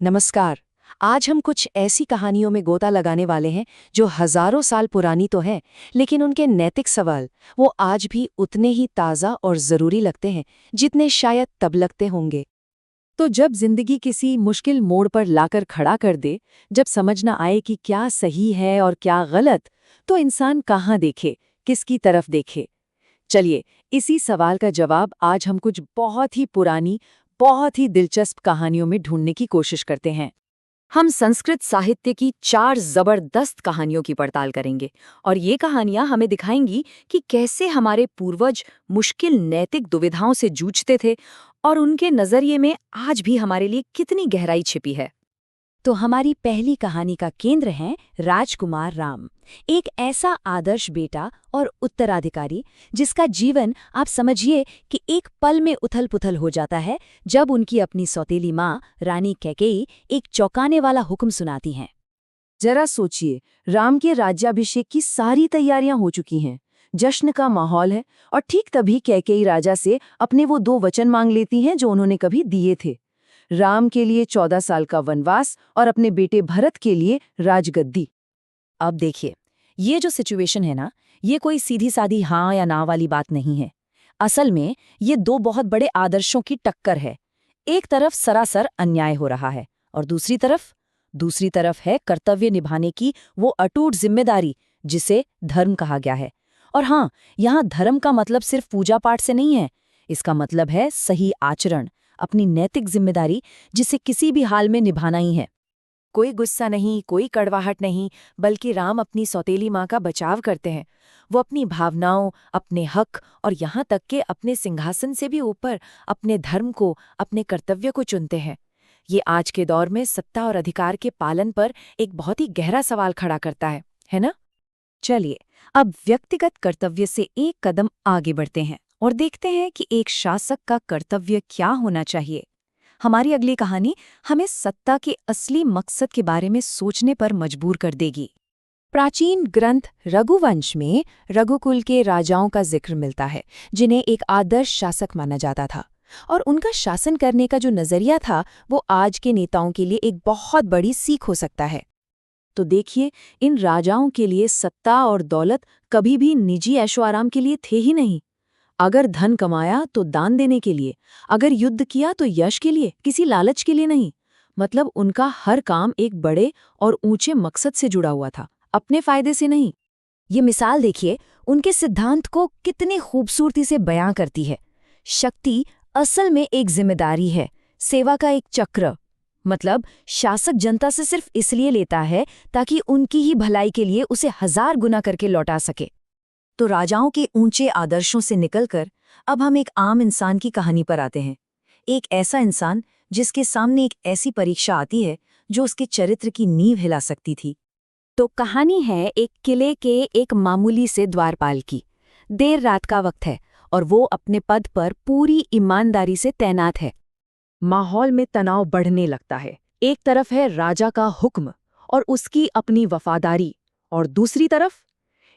नमस्कार। आज हम कुछ ऐसी कहानियों में गोता लगाने वाले हैं जो हजारों साल पुरानी तो हैं, लेकिन उनके नैतिक सवाल वो आज भी उतने ही ताज़ा और ज़रूरी लगते हैं जितने शायद तब लगते होंगे। तो जब जिंदगी किसी मुश्किल मोड़ पर लाकर खड़ा कर दे, जब समझ ना आए कि क्या सही है और क्या गलत, तो इंसान कहाँ देखे, किसकी तरफ देखे। चलिए, इसी सवाल का जवाब आज हम कुछ बहुत ही पुरानी, बहुत ही दिलचस्प कहानियों में ढूंढने की कोशिश करते हैं। हम संस्कृत साहित्य की 4 जबरदस्त कहानियों की पड़ताल करेंगे और ये कहानियां हमें दिखाएंगी कि कैसे हमारे पूर्वज मुश्किल नैतिक दुविधाओं से जूझते थे और उनके नजरिए में आज भी हमारे लिए कितनी गहराई छिपी है। तो हमारी पहली कहानी का केंद्र है राजकुमार राम, एक ऐसा आदर्श बेटा और उत्तराधिकारी जिसका जीवन आप समझिए कि एक पल में उथल-पुथल हो जाता है जब उनकी अपनी सौतेली माँ रानी कैकेयी एक चौंकाने वाला हुक्म सुनाती हैं। जरा सोचिए, राम के राज्याभिषेक की सारी तैयारियां हो चुकी हैं, जश्न का माहौल है और ठीक तभी कैकेयी राजा से अपने वो 2 वचन मांग लेती हैं जो उन्होंने कभी दिए थे। राम के लिए 14 साल का वनवास और अपने बेटे भरत के लिए राजगद्दी। अब देखिए, ये जो सिचुएशन है ना, ये कोई सीधी सादी हाँ या ना वाली बात नहीं है। असल में ये 2 बहुत बड़े आदर्शों की टक्कर है। एक तरफ सरासर अन्याय हो रहा है और दूसरी तरफ है कर्तव्य निभाने की वो अटूट जिम्मेदारी जिसे धर्म कहा गया है। और हाँ, यहाँ धर्म का मतलब सिर्फ पूजा पाठ से नहीं है। इसका मतलब है सही आचरण, अपनी नैतिक जिम्मेदारी जिसे किसी भी हाल में निभाना ही है। कोई गुस्सा नहीं, कोई कड़वाहट नहीं, बल्कि राम अपनी सौतेली माँ का बचाव करते हैं। वो अपनी भावनाओं, अपने हक और यहाँ तक के अपने सिंहासन से भी ऊपर अपने धर्म को, अपने कर्तव्य को चुनते हैं। ये आज के दौर में सत्ता और अधिकार के पालन पर एक बहुत ही गहरा सवाल खड़ा करता है ना? चलिए, अब व्यक्तिगत कर्तव्य से एक कदम आगे बढ़ते हैं और देखते हैं कि एक शासक का कर्तव्य क्या होना चाहिए। हमारी अगली कहानी हमें सत्ता के असली मकसद के बारे में सोचने पर मजबूर कर देगी। प्राचीन ग्रंथ रघुवंश में रघुकुल के राजाओं का जिक्र मिलता है, जिन्हें एक आदर्श शासक माना जाता था और उनका शासन करने का जो नजरिया था वो आज के नेताओं के लिए एक बहुत बड़ी सीख हो सकता है। तो देखिए, इन राजाओं के लिए सत्ता और दौलत कभी भी निजी ऐशो-आराम के लिए थे ही नहीं। अगर धन कमाया तो दान देने के लिए, अगर युद्ध किया तो यश के लिए, किसी लालच के लिए नहीं। मतलब उनका हर काम एक बड़े और ऊंचे मकसद से जुड़ा हुआ था, अपने फायदे से नहीं। ये मिसाल देखिए, उनके सिद्धांत को कितनी खूबसूरती से बयां करती है। शक्ति असल में एक जिम्मेदारी है, सेवा का एक चक्र। मतलब शासक जनता से सिर्फ इसलिए लेता है ताकि उनकी ही भलाई के लिए उसे 1000 गुना करके लौटा सके। तो राजाओं के ऊंचे आदर्शों से निकलकर अब हम एक आम इंसान की कहानी पर आते हैं। एक ऐसा इंसान जिसके सामने एक ऐसी परीक्षा आती है जो उसके चरित्र की नींव हिला सकती थी। तो कहानी है एक किले के एक मामूली से द्वारपाल की। देर रात का वक्त है और वो अपने पद पर पूरी ईमानदारी से तैनात है। माहौल में तनाव बढ़ने लगता है। एक तरफ है राजा का हुक्म और उसकी अपनी वफादारी, और दूसरी तरफ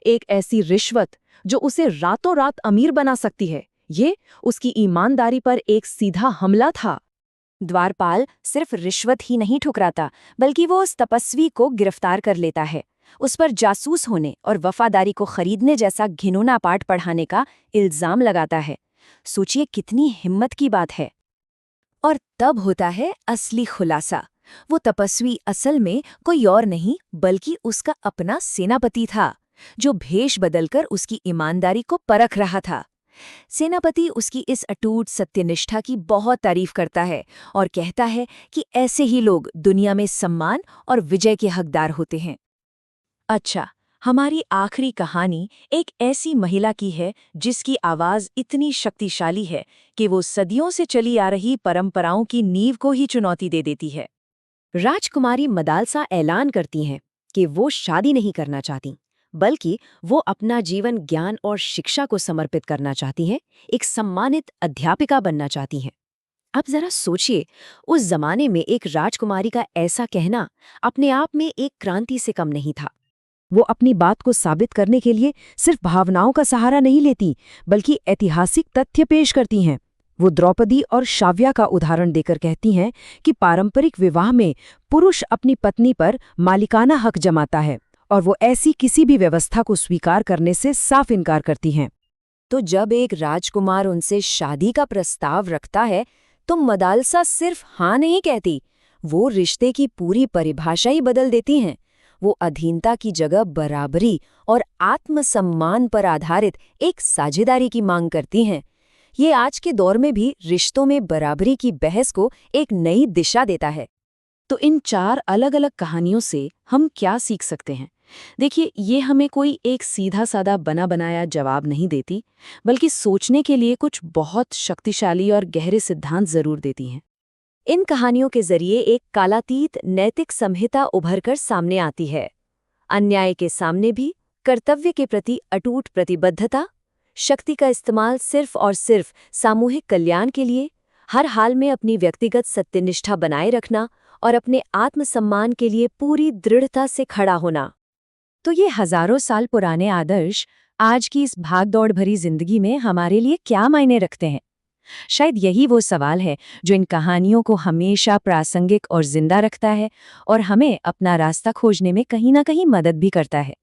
एक ऐसी रिश्वत जो उसे रातों रात अमीर बना सकती है। ये उसकी ईमानदारी पर एक सीधा हमला था। द्वारपाल सिर्फ रिश्वत ही नहीं ठुकराता, बल्कि वो उस तपस्वी को गिरफ्तार कर लेता है, उस पर जासूस होने और वफादारी को खरीदने जैसा घिनौना पाठ पढ़ाने का इल्जाम लगाता है। सोचिए कितनी हिम्मत की बात है। और तब होता है असली खुलासा। वो तपस्वी असल में कोई और नहीं बल्कि उसका अपना सेनापति था, जो भेष बदलकर उसकी ईमानदारी को परख रहा था। सेनापति उसकी इस अटूट सत्यनिष्ठा की बहुत तारीफ करता है और कहता है कि ऐसे ही लोग दुनिया में सम्मान और विजय के हकदार होते हैं। अच्छा, हमारी आखिरी कहानी एक ऐसी महिला की है जिसकी आवाज इतनी शक्तिशाली है कि वो सदियों से चली आ रही परंपराओं की नींव को ही चुनौती दे देती है। राजकुमारी मदालसा ऐलान करती हैं कि वो शादी नहीं करना चाहती, बल्कि वो अपना जीवन ज्ञान और शिक्षा को समर्पित करना चाहती हैं, एक सम्मानित अध्यापिका बनना चाहती हैं। अब जरा सोचिए, उस जमाने में एक राजकुमारी का ऐसा कहना अपने आप में एक क्रांति से कम नहीं था। वो अपनी बात को साबित करने के लिए सिर्फ भावनाओं का सहारा नहीं लेती, बल्कि ऐतिहासिक तथ्य पेश करती हैं। वो द्रौपदी और शाव्या का उदाहरण देकर कहती हैं कि पारंपरिक विवाह में पुरुष अपनी पत्नी पर मालिकाना हक जमाता है और वो ऐसी किसी भी व्यवस्था को स्वीकार करने से साफ इनकार करती हैं। तो जब एक राजकुमार उनसे शादी का प्रस्ताव रखता है तो मदालसा सिर्फ हाँ नहीं कहती, वो रिश्ते की पूरी परिभाषा ही बदल देती हैं। वो अधीनता की जगह बराबरी और आत्मसम्मान पर आधारित एक साझेदारी की मांग करती हैं। ये आज के दौर में भी रिश्तों में बराबरी की बहस को एक नई दिशा देता है। तो इन 4 अलग-अलग कहानियों से हम क्या सीख सकते हैं? देखिए, ये हमें कोई एक सीधा-साधा बना-बनाया जवाब नहीं देती, बल्कि सोचने के लिए कुछ बहुत शक्तिशाली और गहरे सिद्धांत जरूर देती हैं। इन कहानियों के जरिए एक कालातीत नैतिक संहिता उभरकर सामने आती है। अन्याय के सामने भी कर्तव्य के प्रति अटूट प्रतिबद्धता, शक्ति का इस्तेमाल सिर्फ और सिर्फ सामूहिक कल्याण के लिए, हर हाल में अपनी व्यक्तिगत सत्यनिष्ठा बनाए रखना और अपने आत्मसम्मान के लिए पूरी दृढ़ता से खड़ा होना। तो ये हजारों साल पुराने आदर्श आज की इस भाग-दौड़ भरी जिंदगी में हमारे लिए क्या मायने रखते हैं? शायद यही वो सवाल है जो इन कहानियों को हमेशा प्रासंगिक और जिंदा रखता है और हमें अपना रास्ता खोजने में कहीं ना कहीं मदद भी करता है।